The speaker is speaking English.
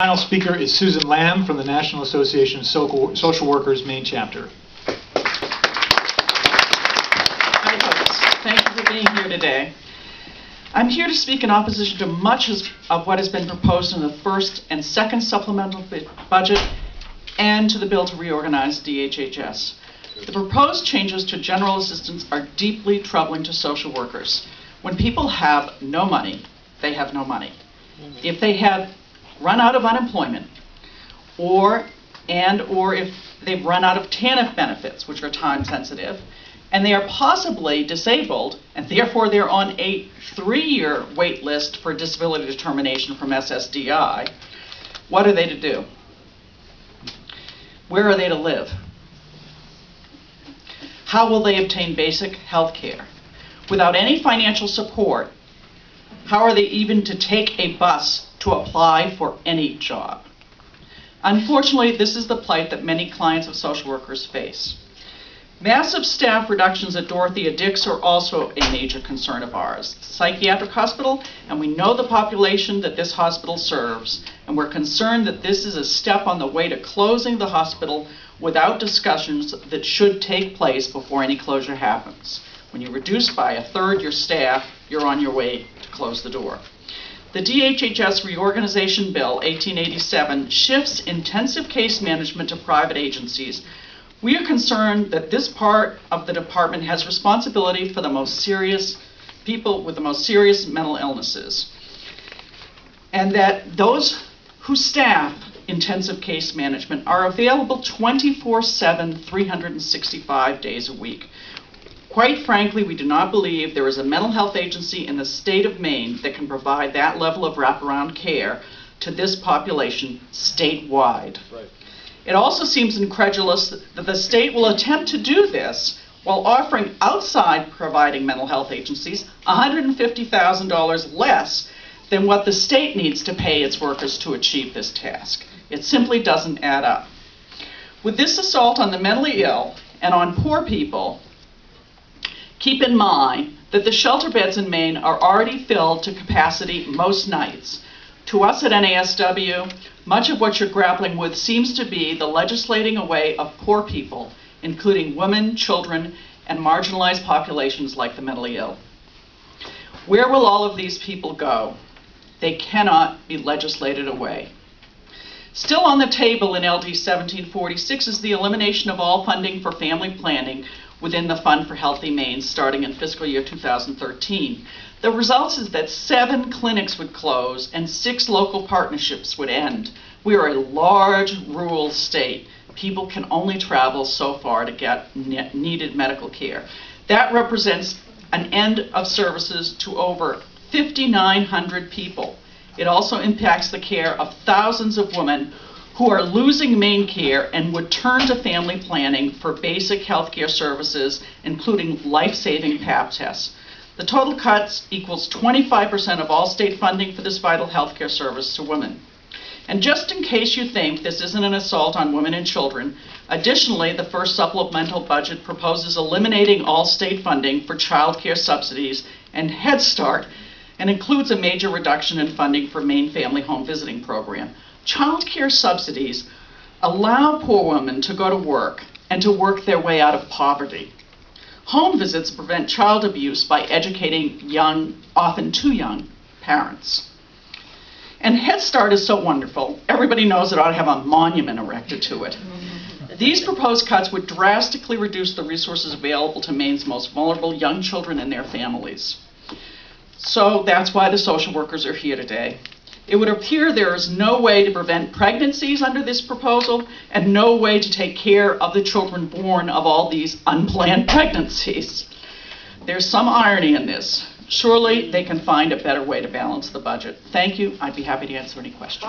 Final speaker is Susan Lamb from the National Association of Social Workers, Maine chapter. Hi folks, thank you for being here today. I'm here to speak in opposition to much of what has been proposed in the first and second supplemental budget and to the bill to reorganize DHHS. The proposed changes to general assistance are deeply troubling to social workers. When people have no money, they have no money. If they have run out of unemployment, or if they've run out of TANF benefits, which are time sensitive, and they are possibly disabled, and therefore they're on a 3-year wait list for disability determination from SSDI, what are they to do? Where are they to live? How will they obtain basic health care? Without any financial support, how are they even to take a bus to apply for any job? Unfortunately, this is the plight that many clients of social workers face. Massive staff reductions at Dorothea Dix are also a major concern of ours. Psychiatric hospital, and we know the population that this hospital serves, and we're concerned that this is a step on the way to closing the hospital without discussions that should take place before any closure happens. When you reduce by 1/3 your staff, you're on your way to close the door. The DHHS Reorganization Bill 1887 shifts intensive case management to private agencies. We are concerned that this part of the department has responsibility for the most serious people with the most serious mental illnesses, and that those who staff intensive case management are available 24/7, 365 days a week. Quite frankly, we do not believe there is a mental health agency in the state of Maine that can provide that level of wraparound care to this population statewide. Right. It also seems incredulous that the state will attempt to do this while offering outside providing mental health agencies $150,000 less than what the state needs to pay its workers to achieve this task. It simply doesn't add up. With this assault on the mentally ill and on poor people, keep in mind that the shelter beds in Maine are already filled to capacity most nights. To us at NASW, much of what you're grappling with seems to be the legislating away of poor people, including women, children, and marginalized populations like the mentally ill. Where will all of these people go? They cannot be legislated away. Still on the table in LD 1746 is the elimination of all funding for family planning within the Fund for Healthy Maine starting in fiscal year 2013. The results is that 7 clinics would close and 6 local partnerships would end. We are a large rural state. People can only travel so far to get needed medical care. That represents an end of services to over 5,900 people. It also impacts the care of thousands of women who are losing Maine care and would turn to family planning for basic health care services, including life-saving Pap tests. The total cuts equals 25% of all state funding for this vital health care service to women. And just in case you think this isn't an assault on women and children, additionally, the first supplemental budget proposes eliminating all state funding for child care subsidies and Head Start, and includes a major reduction in funding for Maine Family Home Visiting Program. Child care subsidies allow poor women to go to work and to work their way out of poverty. Home visits prevent child abuse by educating young, often too young, parents. And Head Start is so wonderful, everybody knows it ought to have a monument erected to it. These proposed cuts would drastically reduce the resources available to Maine's most vulnerable young children and their families. So that's why the social workers are here today. It would appear there is no way to prevent pregnancies under this proposal and no way to take care of the children born of all these unplanned pregnancies. There's some irony in this. Surely they can find a better way to balance the budget. Thank you. I'd be happy to answer any questions.